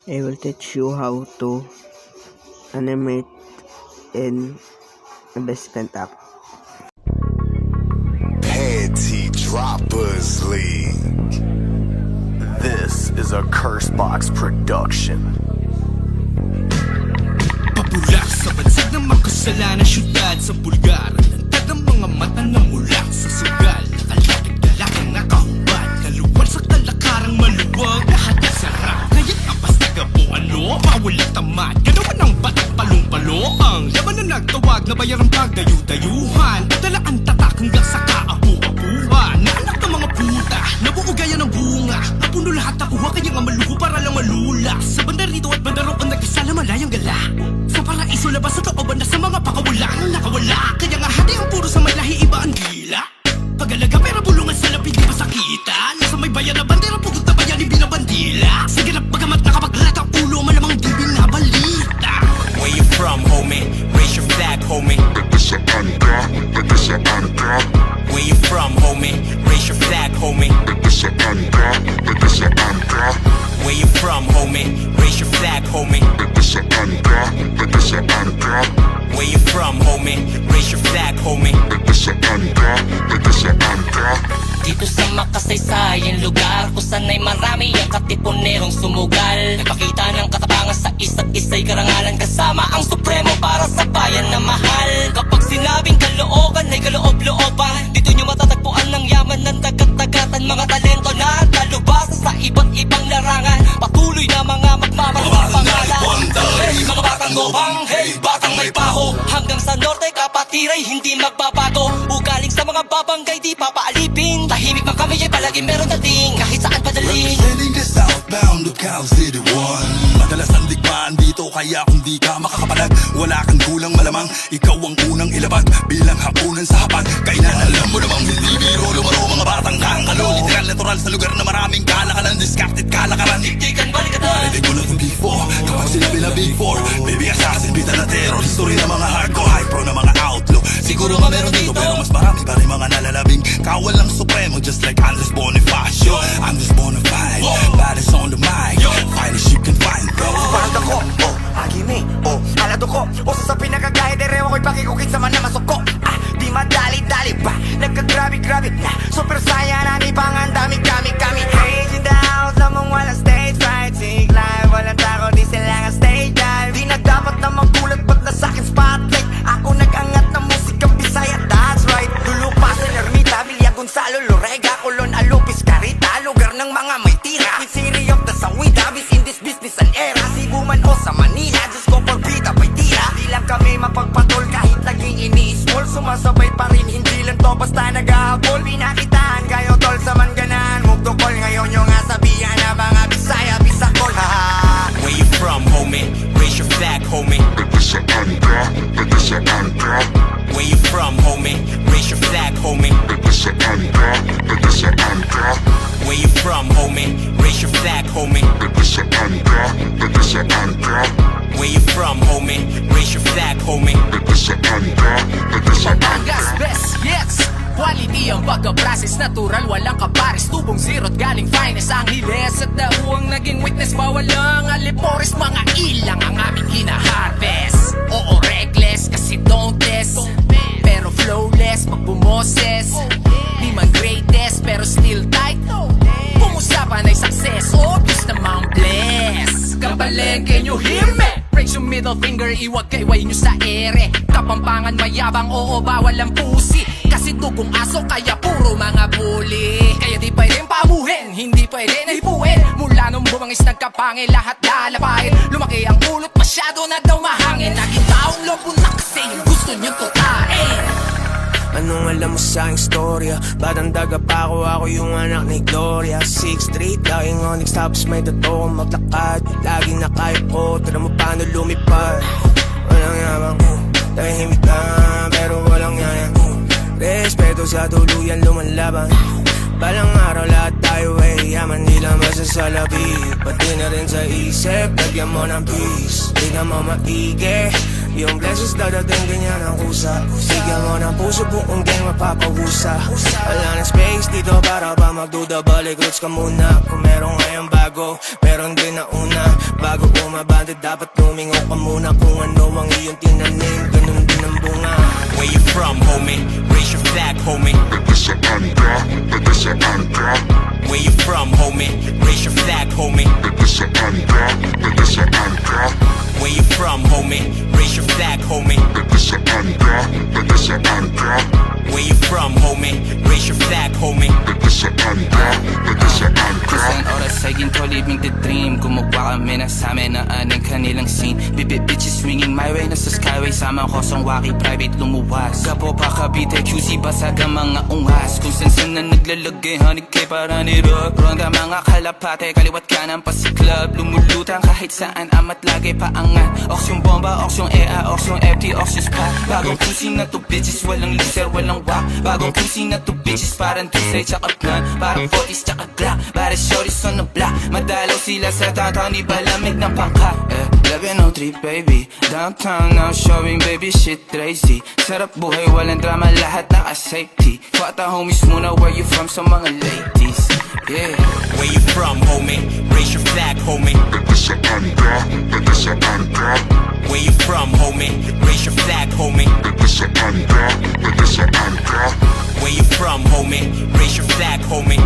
I will teach you how to animate in Investment app. Panty Droppers League. This is a Cursebox production. Pabulak sa bansag ng magkasalanan, syudad sa bulgar. Lantad ng mga mata na mulak sa sugal. Nakalakit-galakang nakahubad, kaluwal sa talakarang maluwag. Lahat na sarap, ngayon apas tagabuano, mawalang tamad. Ganawa ng batak palong-palo, ang laban na nagtawag na bayarang pagdayu-dayuhan. Padala ang tatak hanggang sa kaapu-apuhan. Naanak ng mga puta, nabuo gaya ng bunga. Napuno lahat nakuha, kaya nga maluho para lang malula. Sa banda rito at banda roon nagkasala malayang gala. Sa paraiso labas sa tao banda sa mga pakawalang nakawala. Kaya nga hati ang puro sa may lahi, iba ang gila. Pag-alaga pera bulungan sa lapid di masakita. Nasa may bayan na bandera pugot na bayan di binabandila. Sige na pagamat nakapaglat ang ulo malamang di binabalita. Where you from, homie? Raise your flag, homie. Where you from, homie? Raise your flag, homie. Where you from, homie? Raise your flag, homie. Where you from, homie? Raise your flag, homie. Dito sa makasaysayang lugar kung sana'y marami ang katipunerong sumugal. Nagpakita ng katapangan sa isa't isa'y karangalan kasama ang supremo para sa bayan na mahal. Kapag sinabing kalooban ay kaloob-looban, dito nyo matatagpuan ng yaman ng dagat-dagatan. Mga talento na talubasa sa iba't ibang larangan. Patuloy na mga magmamapangalan. Hey mga batang gopang, hey batang may paho. Hanggang sa norte kapatiray hindi magbabago. Ugaling sa mga babanggay di papaalipin. Tahimik man kami ay palagi meron dating kahit saan padaling. Heading the southbound Lucao City 1. Madalas ang digmaan dito kaya kung di ka makakapalag, wala kang kulang malamang ikaw ang unang ilabag bilang hapunan sa hapag. Kailan alam mo namang hindi biro lumaro mga batang kangkalo. Literal natural sa lugar na maraming kalakalan, discarded kalakaran. Iktikan balikatan. Narinig ko na itong Big 4 kapag sinabi na Big 4. Baby assassin, bita na terror, history na mga hardcore, high pro na mga outlaw. Siguro nga meron dito pero mas marami pa rin mga nalalabing kawal lang supremo, just like Andres Bonifacio. Andres Bonifacio, baddest on the mic, finest you can find, bro. Parang ako, agimi, alado ko. Sa pinakagahit ay rewa ko'y pakikukit sa man na masuko. Di madali-dali ba, nagkagrabe-grabe na. Super saiyan, ani pang ang dami-kami. Rage in the house, namang walang stage fright. Sig live, walang tako, di sila nga stage dive. Di na dapat na magulat, ba't na sa'kin spotlight? Ako nag-angat ng musikang Bisaya, that's right. Lulupasan, Ermita, Villa Gonzalo, Lorega, Colon, Alupis, Carita. Lugar ng mga may tira, in city of the Sawida. Bis in this business and era, Cebu man o sa Manila. Just go for Vita, may tira. Di lang kami mapagpatol kahit laging ini-small. Sumasabay pa rin, hindi lang to basta nag-ahabol. Pinakitaan kayo tol sa mangganan. Mugdokol ngayon yung asabihan na mga Bisaya, Bisakol. Where you from, homie? Raise your flag, homie. Where you from, homie? Raise your flag, homie. Where you from, homie? Raise your flag, homie. Where you from, homie? Raise your flag, homie. Batangas, best, yes. Quality ang pagka-process, natural, walang kapares. Tubong zero at galing finest, Angeles at nauang naging witness. Bawal lang alipores, mga ilang ang aming hinaharvest. Oo, reckless, kasi don't test. Pero flowless, pag bumoses. Di man greatest, pero still tight. Pumusapan ay success, obvious namang bless. Kabaleng, can you hear me? Raise your middle finger, iwag kayway nyo sa ere. Kapampangan mayabang, oo, bawal ang pusi. Kasi tugong aso, kaya puro mga bully. Kaya di pwedeng pamuhin, hindi pwede na hipuin. Mula nung bumangis nagkapangi, lahat lalapain. Lumaki ang ulot, masyado na daw mahangin. Naging taong lobo na kasi yung gusto nyo tutain. Anong alam mo sa aking storya? Batang daga pa ako yung anak ni Gloria. 6'3", laging onyx tapos may totoo maglakad. Laging nakayop ko, tira mo paano lumipad. Walang yabang, tahimik lang pero walang yayang. Respeto sa tuluyan lumalaban. Balang araw lahat tayo ay yaman, di lang basta sa labi. Pati na rin sa isip, lagyan mo ng peace. Di ka mo maigi, yung blessings dadating ganyan ang kusa. Bigyan mo ng puso, buong gang mapapahusa. Wala na space dito para ba magduda, balik roots ka muna. Kung meron ngayong bago bago pero hindi na una. Bago umabante dapat lumingo ka muna. Kung ano ang iyong tinanim, ganun din ang bunga. Where you from, homie? Raise your flag, homie. Where you from, homie? Raise your flag, homie. Where you from, homie? Raise your flag, homie. Where you from, homie? Raise your flag, homie. Isang oras ay ginto, living the dream. Gumawa kami na sa amin na aning kanilang scene. Bitches swinging my way, nasa skyway. Sama ko sa waki, private lumuwas. Gapo pa Cavite, QC basag ang mga ungas. Kung san na naglalagay, hanig kay para ni Rock. Ronda mga kalapate, kaliwat kanan pa si club. Lumulutang kahit saan, amat lagi paangat. Oks yung bomba, oks yung EA, oks yung FT, oks yung spot. Bagong QC na to bitches, walang loser, walang wak. Bagong QC na to bitches, parang Tuesday tsaka plan. Parang 40s tsaka Glock, bare shorties on the block. Madalaw sila sa downtown, di ba lamig ng pangka. 1103 baby, downtown now showing baby shit crazy. Sarap buhay, walang drama, lahat naka-safety. Fuck the homies muna, where you from sa mga ladies. Yeah. Where you from, homie? Raise your flag, homie. Where you from, homie? Raise your flag, homie. Where you from, homie? Raise your flag, homie.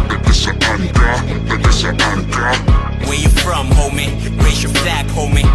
Where you from, homie? Raise your flag, homie.